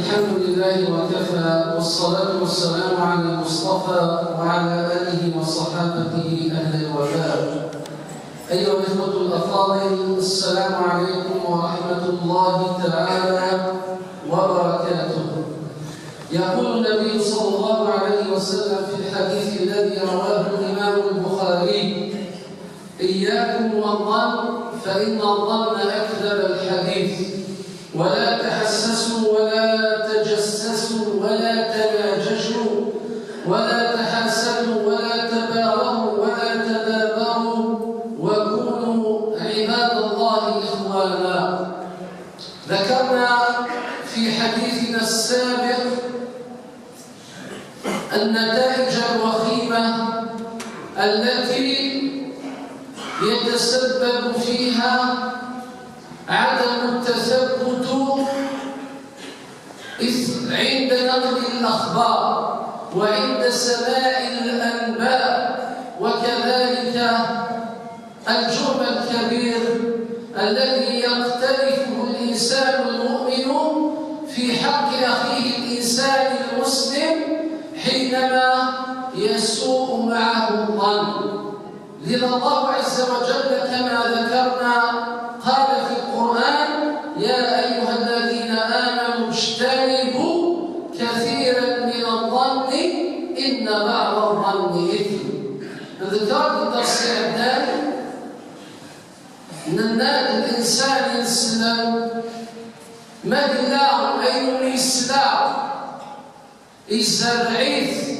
الحمد لله وكفى، والصلاة والسلام على المصطفى وعلى آله وصحابته أهل الوفاء. أيها الإخوة الأفاضل، السلام عليكم ورحمة الله تعالى وبركاته. يقول النبي صلى الله عليه وسلم في الحديث الذي رواه الإمام البخاري: إياكم والظن فإن الظن أكذب الحديث، ولا تحسسوا ولا تجسسوا ولا تناجشوا ولا تحاسدوا ولا تباغوا ولا تدابروا، وكونوا عباد الله إخوانا. ذكرنا في حديثنا السابق النتائج الوخيمة التي يتسبب فيها عدم التثبت عند نقل الأخبار وعند سماع الأنباء، وكذلك الجرم الكبير الذي يقترفه الإنسان المؤمن في حق أخيه الإنسان المسلم حينما يسوء معه الظن. لذا الله عز وجل كما ذكرنا قال في القرآن: يا أيها الذين آمنوا اجتنبوا كثيرا من الظن إن بعض الظن إثم. ذكرت الدرس الثاني أن الإنسان يسلم ما بالله أين الإسلام يزرعيث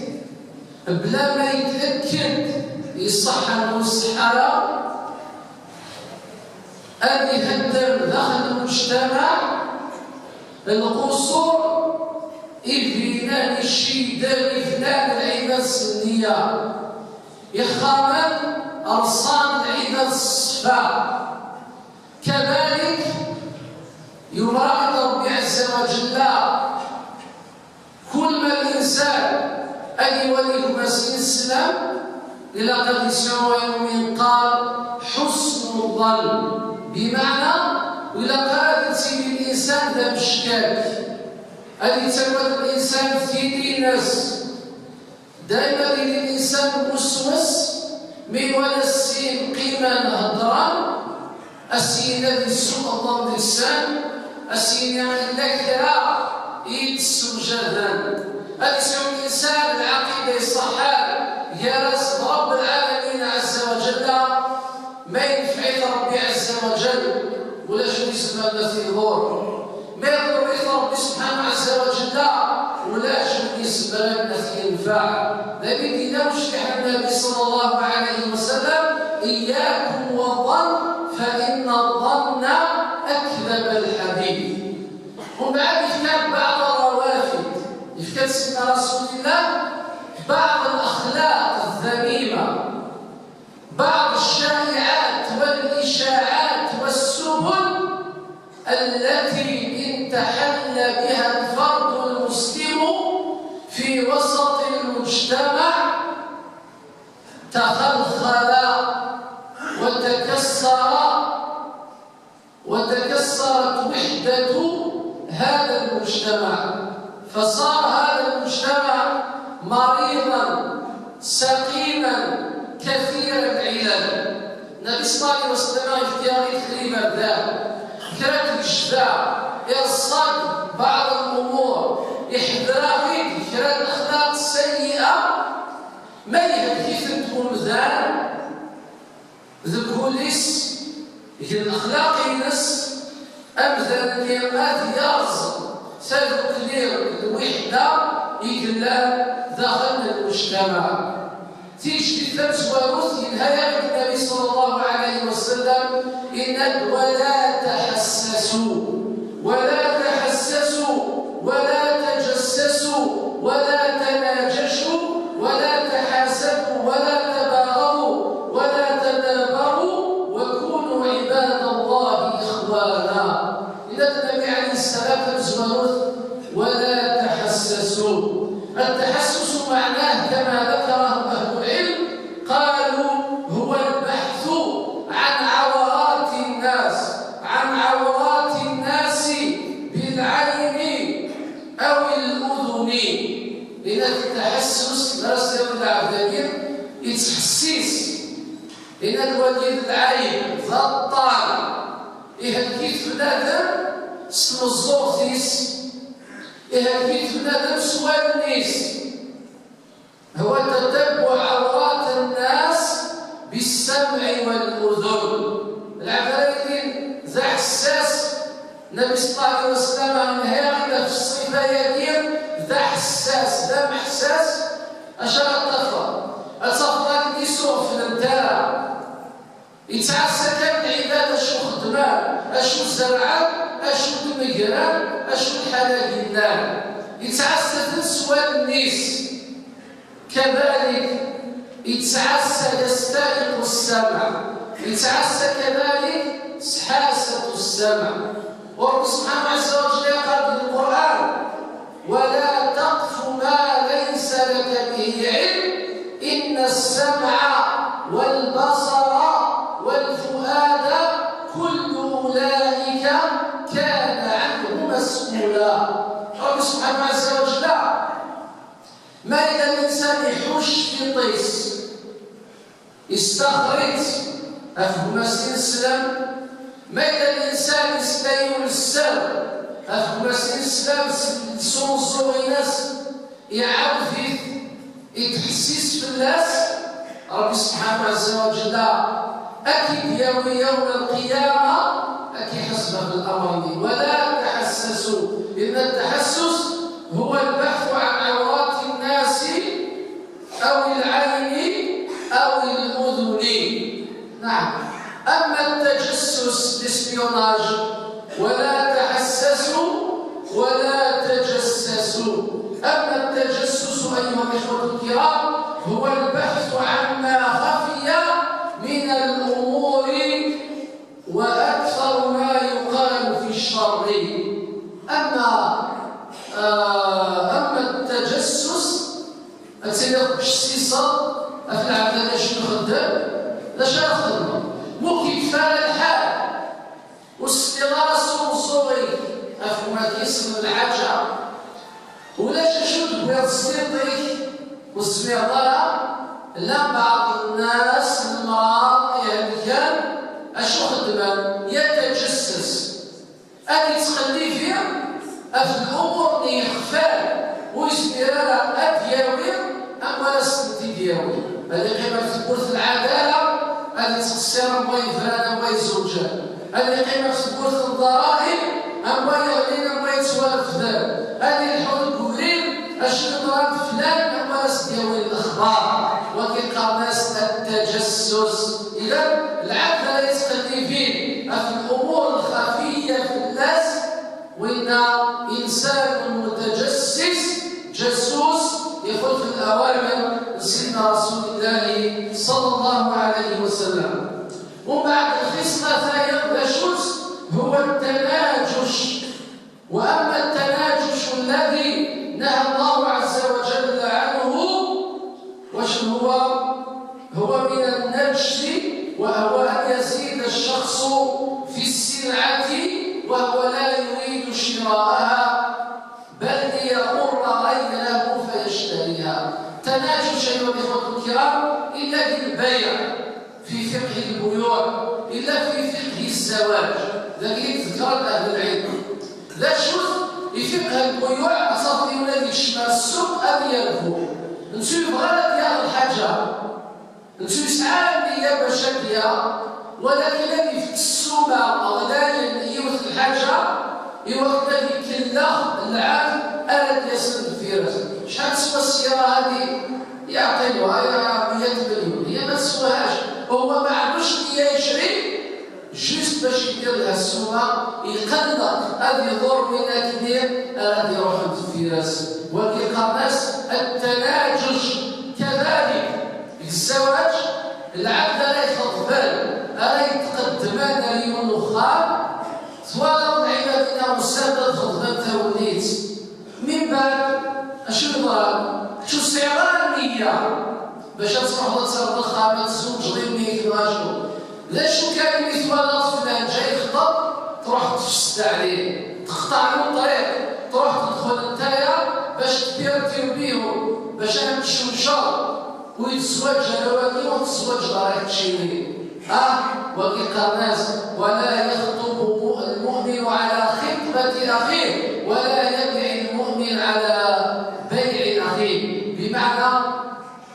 بلا ما يتأكد يصح المسحرة أن يهدر داخل المجتمع القصور إفنان الشيدان إفنان العباد السنية يخامن أرصان العباد الصفاء. كذلك يراعي ربي عز وجل كل ما الإنسان أن يوليه مسيح الإسلام إلى قد يسمع يوم قال حسن الظن، بمعنى إلى قال تسيب الإنسان ذا بشكاك أن يتمد الإنسان في ناس دائما الإنسان موسوس من ولا السين قيمة هضرا السين الذي سوء الله الإنسان السين الذكرى يتسجدان الإنسان الإنسان العقيدة الصحابة يرس رب العالمين عز وجل ما ينفعل ربي عز وجل ولا شو يسمى في ظهور ما يضر ربي سبحانه عز وجل ولا شو يسمى في ينفع. نبي نوشح النبي صلى الله عليه وسلم: إياكم والظن فإن الظن أكذب الحديث. وبعد كتاب بعض الروافد يفكر سيدنا رسول الله بعض الأخلاق الذميمة، بعض الشائعات والإشاعات والسبل التي إن تحل بها الفرد المسلم في وسط المجتمع تخلخل وتكسرت وحدة هذا المجتمع، فصار هذا المجتمع مريضا سقيما كثير العلل. النبي صلى الله عليه وسلم اختيار تقريبا ذا كانت الاشتاع يرصد بعض الامور يحذرها فيه كانت الاخلاق السيئه ما كيف تكون ذا البوليس هي الاخلاق ينس امثل النعمات يرصد سلك كبير الوحده يقلال داخل المجتمع. تيجي الثمس وروث ينهي النبي صلى الله عليه وسلم: إن ولا تحسسوا ولا تحسسوا ولا تجسسوا ولا تناجشوا ولا تحاسدوا ولا تباغوا ولا تدابروا، وكونوا عباد الله إخوانا. إذا النبي عليه السلام وروث ولا تحسسوا. التحسس معناه كما ذكره أهل العلم قالوا هو البحث عن عورات الناس بالعين التحسس لا سير العبدالين يتحسيس إن الوليد العايب ذا الطال يهلكيت بنادم سم الزورتيس يهلكيت بنادم سوال النيس هو تتبع عورات الناس بالسمع والأذن. العبدالين ذا حساس النبي صلى الله عليه وسلم نهاية في الصفة يدين ذا حساس ذا محساس أشار الطفل الصفات اللي يسوق في الانتارة يتعسى كان العباد أشو خدمان أشو زرعان أشو المجران أشو الحلاقينان يتعسى تنسوى النيس كذلك يتعسى يستائق السمع يتعسى كذلك حاسة السمع. ورب سبحانه عز وجل قال في القرآن ولا تقف ما ليس لك به علم إن السمع والبصر والفؤاد كل أولئك كان عنه مسؤولا. رب سبحانه عز وجل ما إذا الإنسان يحوش في طيس يستخرج أفهم السلام ما إذا الإنسان يستيون السلام أفهم السلام سوم الزويناس يعاود فيه يتحسيس في الناس. ربي سبحانه عز وجل أكيد يوم القيامة أكيد حسب الأمر ولا تحسسوا إن التحسس هو البحث عن عورات الناس أو العين أو الأذن. نعم. أما التجسس الاسبيوناج ولا تحسسوا ولا تجسسوا. أما التجسس أيها الإخوة الكرام هو البحث عما خفي من الأمور وأكثر ما يقال في الشر. أما التجسس أتسير تجسيسا في العبد شنو خدام لا شنو خدمة ممكن كفاية الحال واستغاثة صغير أفهمك اسم العجب ولا ششد بيض الصديق والسميطة لا بعض الناس المرض يعني كان أشو خدمة يتجسس أدي تخلي فيها في الأمور اللي يخفى ويسمير لها أدياوي أما نستنتي دياوي هذه قيمة تقول في العدالة هذه تقصير أموي فلان أموي زوجان هذه قيمة تقول في الضرائب أموي يغنين أموي يتوالف ذلك هذه الحدود كلين أشد ضرائب فلان أما نستياوي الأخبار وكيلقى الناس التجسس. إذا العبد لا يتخلي فيه في الأمور الخفية في الناس وإن إنسان متجسس جسوس يدخل في الأوامر سيدنا رسول الله صلى الله عليه وسلم. وبعد الخصلة ثانية هو التناجش. وأما التناجش الذي نهى الله عز وجل عنه وش هو من النجش وهو أن يزيد الشخص في السلعة وهو لا يريد شراءها بل ليغر غيره فيشتريها. تناجش أيها الإخوة الكرام إلا بالبيع في فقه البيوع إلا في فقه الزواج ذلك ذكرت أهل العلم. لا شوف في فقه البيوع أصابني ولادي الشمال السوق أبي يرفو نسو يبغى ديال الحاجة نسو يسعى ليا باش هادية ولكن الذي في السومة أغلال يوث الحاجة يوث الذي كله العام ألا يسند الفيروس. شحال تسوى السيارة هذه يعطيوها 100 مليون هي ما تسواهاش هو ما عندوش نية يشري جوست باش يدير لها السومة يقلق هذه يضر منها كبير غادي يروح عند الفيروس. وكيلقى الناس التناجش كذلك الزواج العبد لا يخط بال لا يتقدم انا اليوم وخار سواء العباد مسدد خطبان توليت من بعد اشنو يضرب شو استعمال النية باش تصبح تصرف الخامات الزوج غير ميت واجبو لا شو كان مثال فلان جاي يخطب تروح تفسد عليه تقطع له الطريق تروح تدخل نتايا باش تبير بيهم باش انا نتشوشر ويتزوج هواكي وتزوج دارك تشيني وكي قرناس ولا يخطب المؤمن على خطبة أخيه ولا يبيع المؤمن على بيع أخيه. بمعنى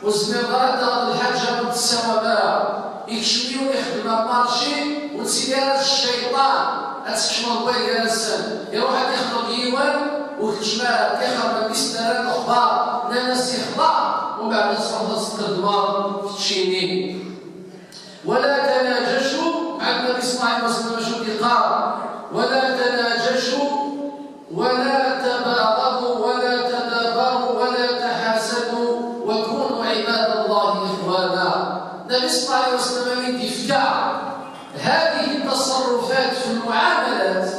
وزميرات الحاجة متساوى بها يكشميو يخدم مارشي وتسير الشيطان أتكشم الله جالسا يروح يخطب يوان وكتشمال كيخرب البستانات الأخبار ناس يخبار ومن بعد تصرف الدمار تشيني. ولا تناجشوا مع النبي صلى الله عليه وسلم شو قال ولا تناجشوا ولا تباغضوا ولا تدابروا ولا تحاسدوا وكونوا عباد الله إخوانا. النبي صلى الله عليه وسلم من إفكار هذه التصرفات في المعاملات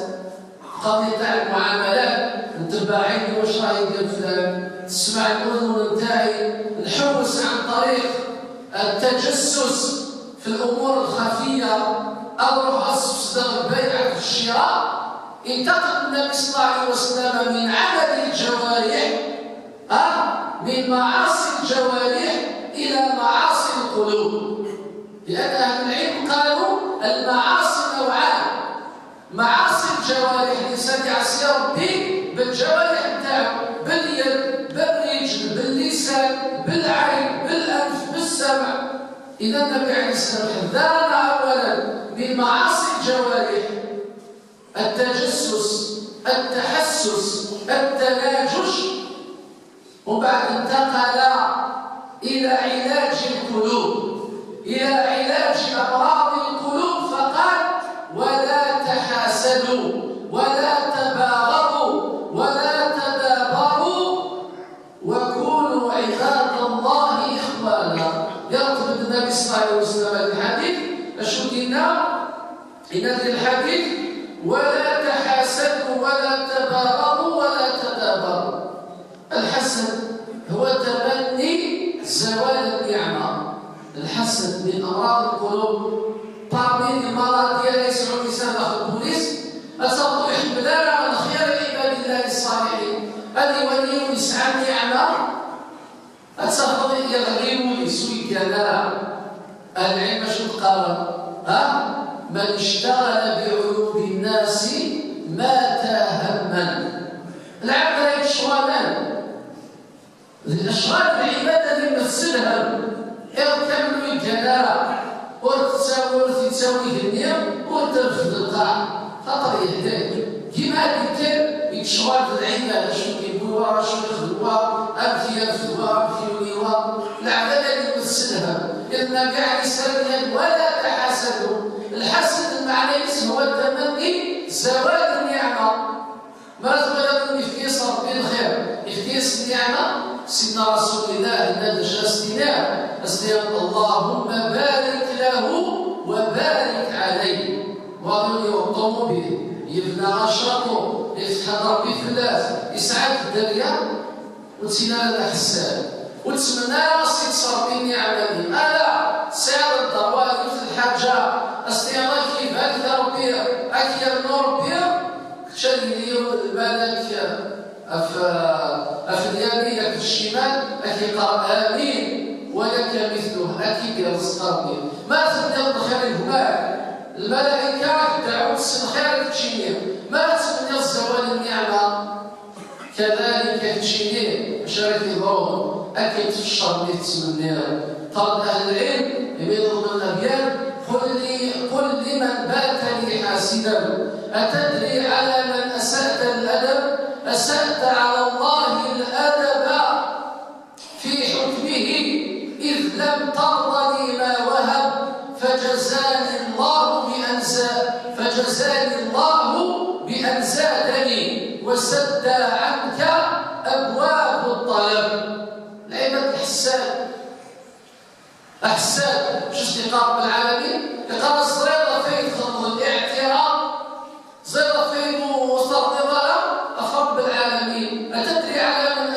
قضية تاع المعاملات نتبع عيني واش راه يدير فلان تسمع الأذن نتاعي نحوس عن طريق التجسس في الأمور الخفية أروح أصدر البيع في الشراء. انتقل النبي صلى الله عليه وسلم من عمل الجوارح من معاصي الجوارح إلى معاصي القلوب. لأن أهل العلم قالوا المعاصي نوعان: معاصي الجوارح الإنسان يعصي ربي بالجوارح نتاعو باليد بالرجل باللسان بالعين بالأنف بالسمع. إذا النبي عليه الصلاة والسلام حذرنا أولا من معاصي الجوارح التجسس التحسس التناجش، وبعد انتقل إلى علاج القلوب إلى علاج أمراض القلوب فقال ولا تحاسدوا ولا تباغضوا ولا تدابروا وكونوا عباد الله إخوانا. يرتبط النبي صلى الله عليه وسلم الحديث أشو قلنا إن هذا الحديث ولا تحاسدوا ولا تباغضوا ولا تدابروا. الحسد هو تمني زوال النعمة. الحسد من أمراض القلوب. parmi المرض ديال يسعوا الإنسان داخل البوليس أصابوا يحملان على خير عباد الله الصالحين اللي وليهم يسعى النعمة أتصفض يغليوا يسوي كذا. العلم شو قال من اشتغل بعيوب الناس مات هما. العبد يشغلان الأشغال العبادة اللي يمثلها يكملوا الكلام ورتساوي الدنيا ورترفض القاع خاطر يهداك كيما كيدير يتشغل في العبادة شنو كيقولوا شنو يخدموا أمثلة يرفضوها أمثلة العبادة اللي يمثلها إن كاع يسأل ولا تحاسدوا. الحسد المعنى اسمه هو التمني زوال النعمة. ما تبغي يفكيس ربي الخير يفكيس النعمة. سيدنا رسول الله ندج استناد اللهم بارك له وبارك عليه. وأظن الطوموبيل يبنى رشاقه يفتح ربي فلاس يسعد الدنيا وتسينا الأحسان وتسمى راسي تصرف النعمة دي ألا سير الدروات مثل الحاجة استناد كيف هكذا ربي أكيد ربي شديد الملك أف اليمين أف الشمال أكي قرأ آمين ولك مثله أكيد يرزق ربي. ما تبدأ بخير الهمال الملائكة دعوة الخير تشينيه ما تبدأ زوال النعمة كذلك تشينيه شارك الظهور أكيد في الشر اللي تسمناه. قال أهل العلم يميضوا من الأبيان قل لمن بات لي حاسدا أتدري على من أسأت الأدب أسأت على الله الأدب في حكمه إذ لم ترضني ما وهب فجزاني الله بأن زادني وسد عنك أبواب الطلب. العباد أحسان شو استقام العالمين يقرأ الصغيرة فيه خطر الاعتراض صغيرة فيه وصل رب العالمين. أتدري على من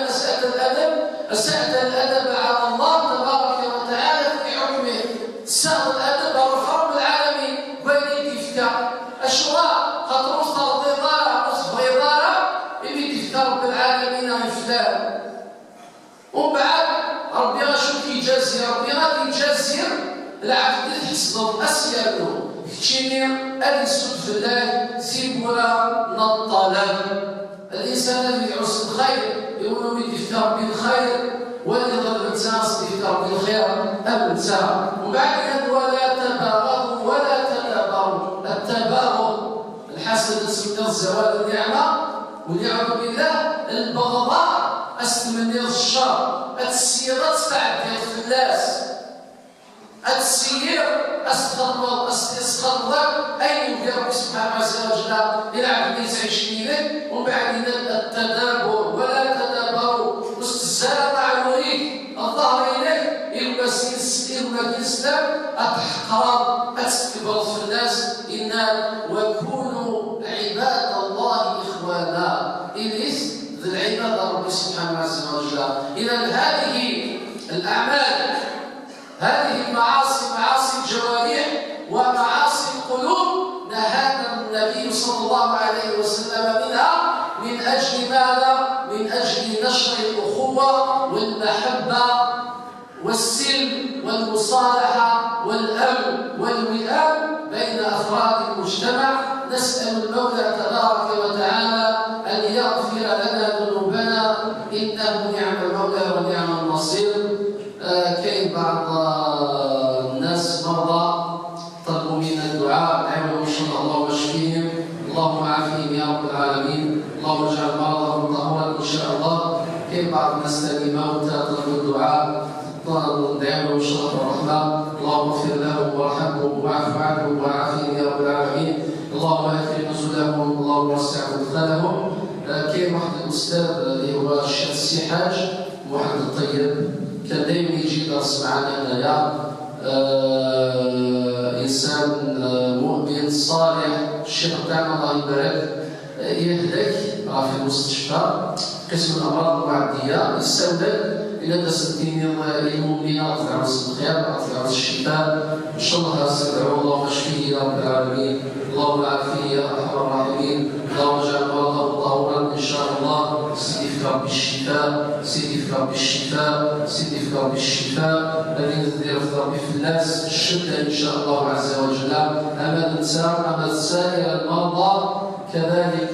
أسأت الأدب؟ أسأت الأدب على الله تبارك وتعالى في حكمه. سأل الأدب رب العالمين بين تفكر أشواء خاطر وصل ضرارة وصف ضرارة اللي تفكر رب العالمين فلان العبد يحصل أسيانو كتشيني أليسود في الله سيبورا نطلب الإنسان الذي يعوز الخير يقولوا من يفتر بالخير والذي ضرب الناس يفتر بالخير أمنسا وبعد ولا تباغضوا ولا تدابروا التباغض الحسد اسمه الزوال النعمة والعياذ بالله البغضاء استمني الشر السيرات تعدي في الناس السير استخدم اي يدير سبحانه عز وجل الى عبد يعيش ليه ومن بعد التدابر ولا تدابروا واستزال مع المريد الظهر اليه إما الاسلام اتحقر اتكبر في الناس إنا وكونوا عباد الله اخوانا إليس ذي العباد رب سبحانه عز وجل. اذا هذه الاعمال هذه المعاصي معاصي الجوارح ومعاصي القلوب نهانا النبي صلى الله عليه وسلم منها من أجل ماذا؟ من أجل نشر الأخوة والمحبة والسلم والمصالحة والأمن والوئام بين أفراد المجتمع. نسأل المولى تبارك وتعالى أن يغفر لنا ذنوبنا إنه نعم المولى ونعم النصير. كاين بعض الناس مرضى طلبوا منا الدعاء نعمهم ان شاء الله اللهم اشفيهم اللهم عافيهم يا رب العالمين اللهم اجعل مرضهم طهورا ان شاء الله. كاين بعض الناس ثاني موتى طلبوا الدعاء ندعو لهم الشرف والرحمه اللهم اغفر لهم وارحمهم واعف عنهم وعافيهم يا رب العالمين اللهم اكرم نزلهم اللهم وسع مدخلهم. كاين واحد الاستاذ اللي هو الشيخ السيحاج واحد الطيب كان دائما يجي يدرس معنا هنايا انسان مؤمن صالح. الشيخ تاعنا الله يبارك يهلك راه في المستشفى قسم الامراض المعديه يستودع الى درس الدين المؤمنين رفع راس الخير رفع راس الشفاء ان شاء الله استدعو اللهم اشفيه يا رب العالمين اللهم عافيه يا ارحم الراحمين اللهم اجعل مرضه طهورا ان شاء الله. سيدي في رب الشفاء سيدي في رب الشفاء سيدي في رب الشفاء الذي ندير في ربي في الناس الشده ان شاء الله عز وجل. اما الانسان اما سائر المرضى كذلك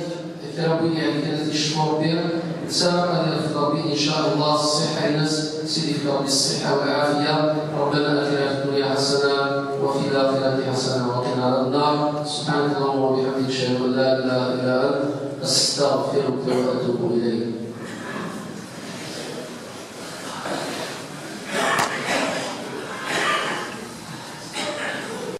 ربي يعني كانت يشفوا به سابقا في ربي ان شاء الله الصحه الناس سيدي في ربي الصحه والعافيه. ربنا اتنا في الدنيا حسنه وفي الاخره حسنه وقنا عذاب النار. سبحانك اللهم وبحمدك اشهد ان لا اله الا انت استغفرك واتوب اليك.